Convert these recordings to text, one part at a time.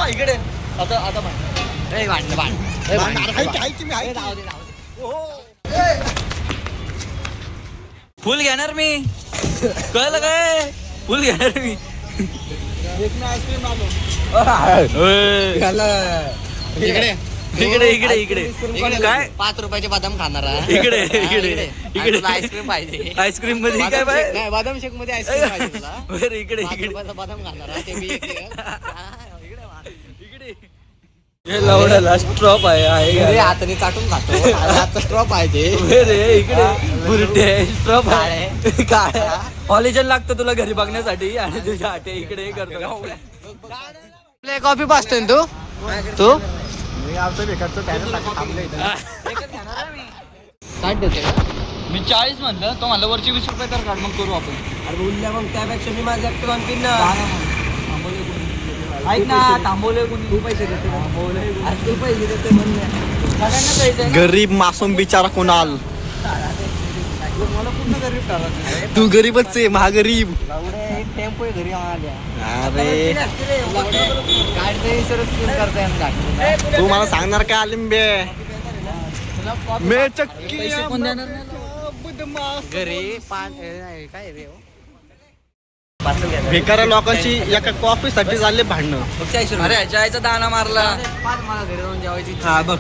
काय इकडे आता आता फुल घेणार मी कळलं काय फुल घेणार मी इकडे इकडे इकडे इकडे काय 5 रुपयाचे बदाम खाणार इकडे इकडे इकडे आईस्क्रीम पाहिजे आईस्क्रीम मध्ये काय पाहिजे बदाम शेक मध्ये आईस्क्रीम पाहिजे तुला बरं इकडे 5 इकडे रुपयाचा बदाम खाणार ते मी इकडे हे लवडाला स्ट्रॉप आहे अरे हाताने चाटून खातो आता स्ट्रॉ पाहिजे रे इकडे बुरटे स्ट्रॉप आहे काय कॉलेजला लागतं तुला घरी बघण्यासाठी आणि तुझ्या आटे इकडे करतो प्ले कॉफी पाचतोय तू तू काढ देते मी 40 म्हणलं तो म्हणलं वरची 20 रुपये तर काढ मग करू आपण अरे बोलल्या मग त्यापेक्षा मी माझ्या आणखी ना ऐक ना थांबवले कोणी तू पैसे देते तू पैसे देते म्हणले गरीब मासूम बिचारा कोणाल मला पूर्ण गरीब ठरवते तू गरीबच आहे महागरीब टेम्पो घरी आल्या अरे गाडीचा इन्शुरन्स करता येणार तू मला सांगणार काय लिंबे मे चक्की घरी काय रे बेकार लोकांची एका कॉफी साठी चालले भांडणं अरे ह्याच्या दाना मारला मला घरी जाऊन जेवायची हा बघ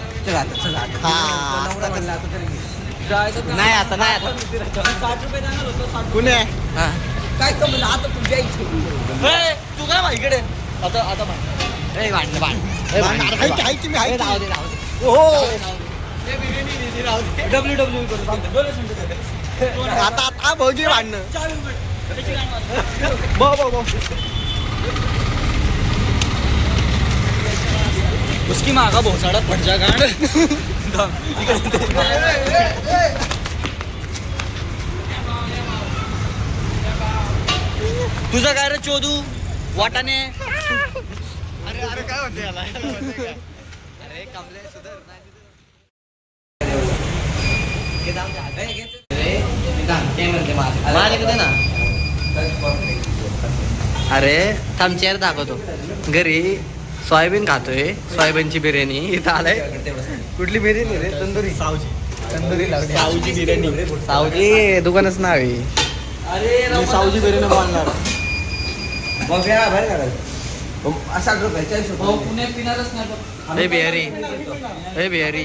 नाही आता नाही आता 60 रुपये जाणार होतं कुणे काय कमलं आता तुझ्या तू काय माहिती इकडे आता आता आता आता भोगी भांडणं उसकी मागा भोसाडा पडजा गाण तुझा काय रे चोदू वाटाने अरे अरे काय होते याला अरे कमले सुधर अरे थांब चेअर दाखवतो घरी सोयाबीन खातोय सोयाबीनची बिर्याणी इथं आलाय कुठली बिर्याणी रे तंदुरी तंदुरी सावजी बिर्याणी सावजी दुकानच नाव आहे अरे सावजी बिर्याणी बोलणार असा पुणे पिणारच नाही हे बिहारी हे बिहारी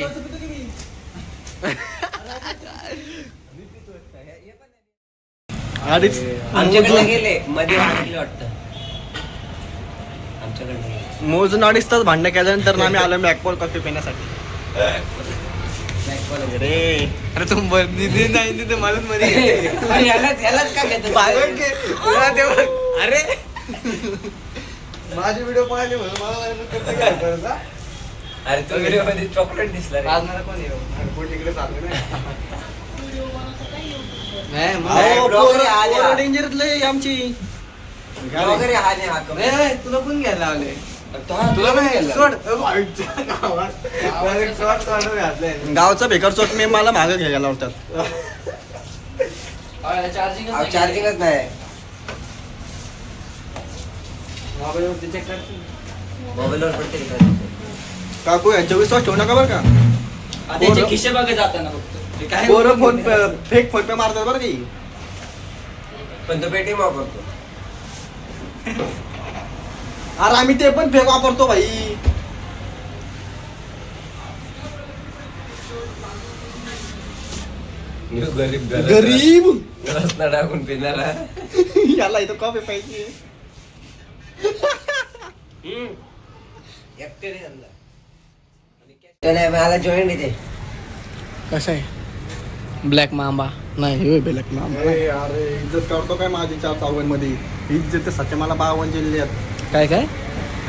अडीच आमच्याकडे गेले मध्ये वाटतं मोजून 2.5 तास भांडण केल्यानंतर आम्ही आलो बॅकपॉल कॉफी पिण्यासाठी अरे तू नाही तिथे मला मध्ये यालाच का घेतो अरे माझे व्हिडिओ पाहिले म्हणून मला अरे तू व्हिडिओ मध्ये चॉकलेट दिसला डेंजर आमची तुला कोण घ्यायला लावले गावचा बेकार चोट मी मला मागे घ्यायला लावतात चार्जिंगच नाही मोबाईलवर पडते काकू यांच्या विश्वास ठेवू नका बरं का त्याचे खिशे बघा जाताना फक्त काय पोरं फोन फेक फोन पे मारतात बरं की पण तो पेटीएम वापरतो अरे आम्ही ते पण फेक वापरतो भाई गरीब गरीब टाकून पिणारा याला इथं कॉफी पाहिजे मला जॉईन इथे कसं आहे ब्लॅक मांबा नाही ब्लॅक मामा अरे इज्जत करतो काय माझी 4 चौघां मध्ये इज्जत सत्य मला 52 जिल्ह्यात काय काय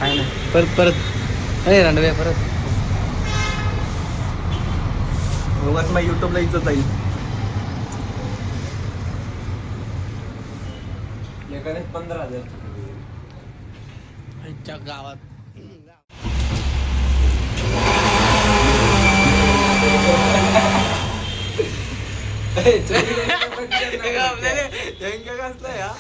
काय नाही परत अरे रांडवे परत उगाच मग युट्यूबला इज्जत जाईल एकाने 15,000 गावात कसला या